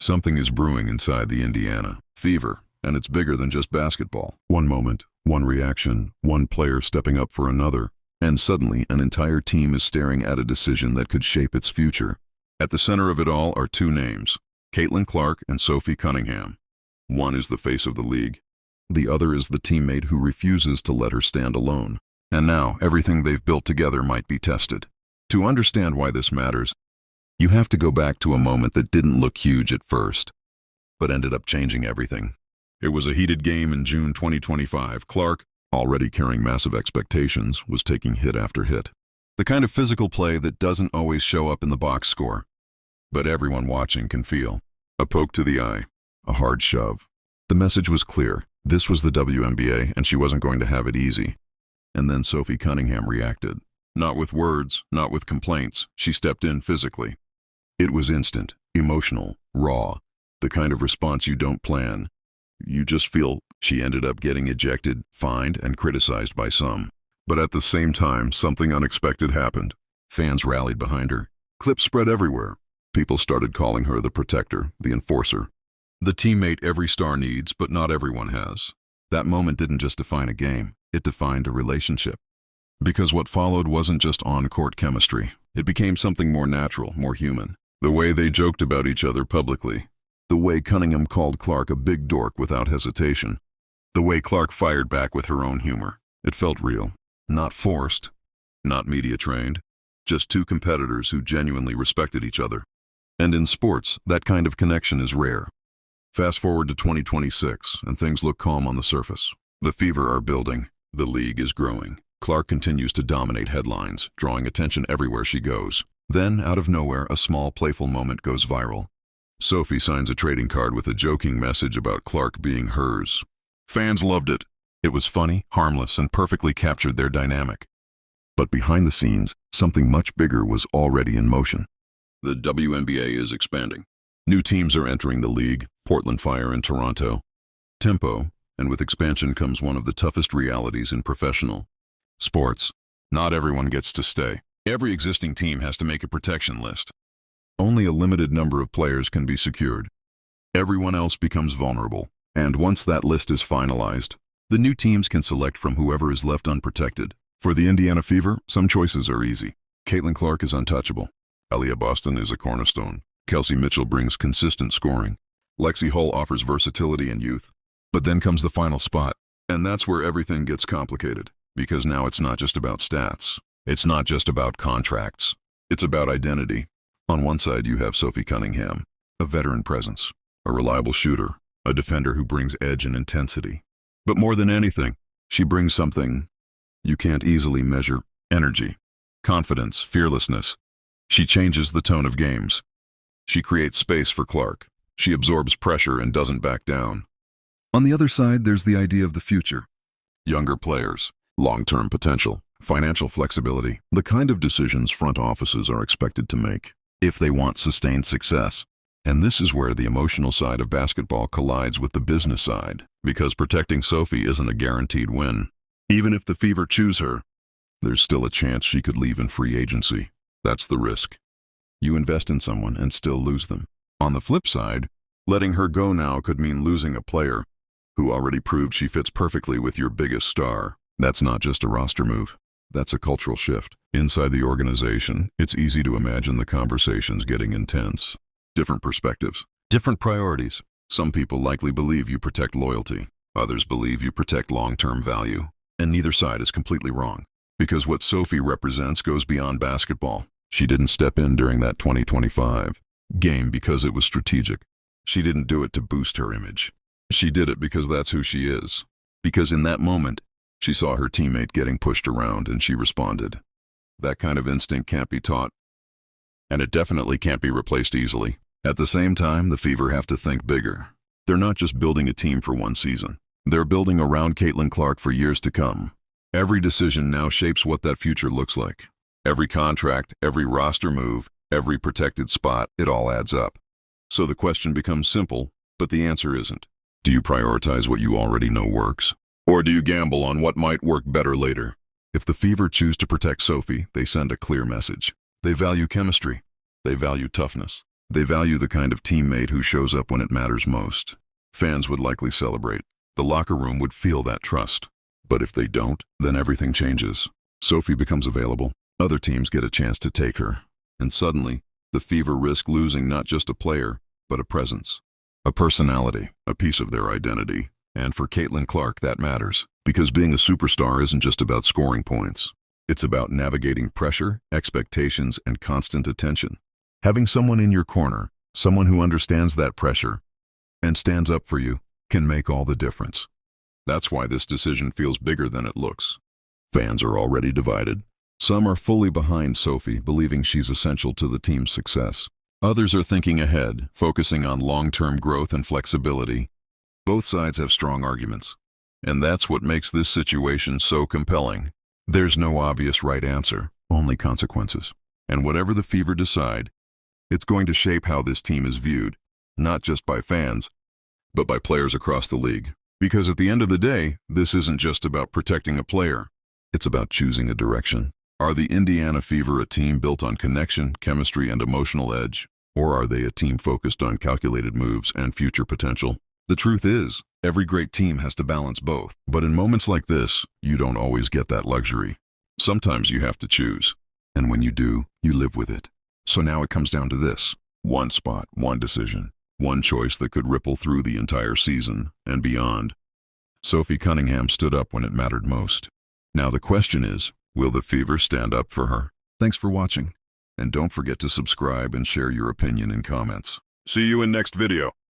Something is brewing inside the Indiana Fever, and it's bigger than just basketball. One moment, one reaction, one player stepping up for another, and suddenly an entire team is staring at a decision that could shape its future. At the center of it all are two names, Caitlin Clark and Sophie Cunningham. One is the face of the league. The other is the teammate who refuses to let her stand alone. And now, everything they've built together might be tested. To understand why this matters, you have to go back to a moment that didn't look huge at first, but ended up changing everything. It was a heated game in June 2025. Clark, already carrying massive expectations, was taking hit after hit. The kind of physical play that doesn't always show up in the box score, but everyone watching can feel. A poke to the eye, a hard shove. The message was clear. This was the WNBA, and she wasn't going to have it easy. And then Sophie Cunningham reacted. Not with words, not with complaints. She stepped in physically. It was instant, emotional, raw, the kind of response you don't plan. You just feel. She ended up getting ejected, fined, and criticized by some. But at the same time, something unexpected happened. Fans rallied behind her. Clips spread everywhere. People started calling her the protector, the enforcer. The teammate every star needs, but not everyone has. That moment didn't just define a game, it defined a relationship. Because what followed wasn't just on-court chemistry. It became something more natural, more human. The way they joked about each other publicly. The way Cunningham called Clark a big dork without hesitation. The way Clark fired back with her own humor. It felt real. Not forced. Not media-trained. Just two competitors who genuinely respected each other. And in sports, that kind of connection is rare. Fast forward to 2026, and things look calm on the surface. The Fever are building. The league is growing. Clark continues to dominate headlines, drawing attention everywhere she goes. Then, out of nowhere, a small, playful moment goes viral. Sophie signs a trading card with a joking message about Clark being hers. Fans loved it. It was funny, harmless, and perfectly captured their dynamic. But behind the scenes, something much bigger was already in motion. The WNBA is expanding. New teams are entering the league, Portland Fire and Toronto. Tempo, and with expansion comes one of the toughest realities in professional sports. Not everyone gets to stay. Every existing team has to make a protection list. Only a limited number of players can be secured. Everyone else becomes vulnerable. And once that list is finalized, the new teams can select from whoever is left unprotected. For the Indiana Fever, some choices are easy. Caitlin Clark is untouchable. Aaliyah Boston is a cornerstone. Kelsey Mitchell brings consistent scoring. Lexi Hull offers versatility and youth. But then comes the final spot. And that's where everything gets complicated. Because now it's not just about stats. It's not just about contracts. It's about identity. On one side you have Sophie Cunningham, a veteran presence, a reliable shooter, a defender who brings edge and intensity. But more than anything, she brings something you can't easily measure: energy, confidence, fearlessness. She changes the tone of games. She creates space for Clark. She absorbs pressure and doesn't back down. On the other side, there's the idea of the future. Younger players, long-term potential, financial flexibility, the kind of decisions front offices are expected to make if they want sustained success. And this is where the emotional side of basketball collides with the business side, because protecting Sophie isn't a guaranteed win. Even if the Fever choose her, there's still a chance she could leave in free agency. That's the risk. You invest in someone and still lose them. On the flip side, letting her go now could mean losing a player who already proved she fits perfectly with your biggest star. That's not just a roster move. That's a cultural shift. Inside the organization, it's easy to imagine the conversations getting intense. Different perspectives, different priorities. Some people likely believe you protect loyalty. Others believe you protect long-term value. And neither side is completely wrong. Because what Sophie represents goes beyond basketball. She didn't step in during that 2025 game because it was strategic. She didn't do it to boost her image. She did it because that's who she is. Because in that moment, she saw her teammate getting pushed around and she responded. That kind of instinct can't be taught. And it definitely can't be replaced easily. At the same time, the Fever have to think bigger. They're not just building a team for one season. They're building around Caitlin Clark for years to come. Every decision now shapes what that future looks like. Every contract, every roster move, every protected spot, it all adds up. So the question becomes simple, but the answer isn't. Do you prioritize what you already know works? Or do you gamble on what might work better later? If the Fever choose to protect Sophie, they send a clear message. They value chemistry. They value toughness. They value the kind of teammate who shows up when it matters most. Fans would likely celebrate. The locker room would feel that trust. But if they don't, then everything changes. Sophie becomes available. Other teams get a chance to take her. And suddenly, the Fever risk losing not just a player, but a presence. A personality, a piece of their identity. And for Caitlin Clark, that matters. Because being a superstar isn't just about scoring points. It's about navigating pressure, expectations, and constant attention. Having someone in your corner, someone who understands that pressure and stands up for you, can make all the difference. That's why this decision feels bigger than it looks. Fans are already divided. Some are fully behind Sophie, believing she's essential to the team's success. Others are thinking ahead, focusing on long-term growth and flexibility. Both sides have strong arguments. And that's what makes this situation so compelling. There's no obvious right answer, only consequences. And whatever the Fever decide, it's going to shape how this team is viewed, not just by fans, but by players across the league. Because at the end of the day, this isn't just about protecting a player. It's about choosing a direction. Are the Indiana Fever a team built on connection, chemistry, and emotional edge? Or are they a team focused on calculated moves and future potential? The truth is, every great team has to balance both. But in moments like this, you don't always get that luxury. Sometimes you have to choose. And when you do, you live with it. So now it comes down to this. One spot, one decision. One choice that could ripple through the entire season and beyond. Sophie Cunningham stood up when it mattered most. Now the question is, will the Fever stand up for her? Thanks for watching. And don't forget to subscribe and share your opinion in comments. See you in next video.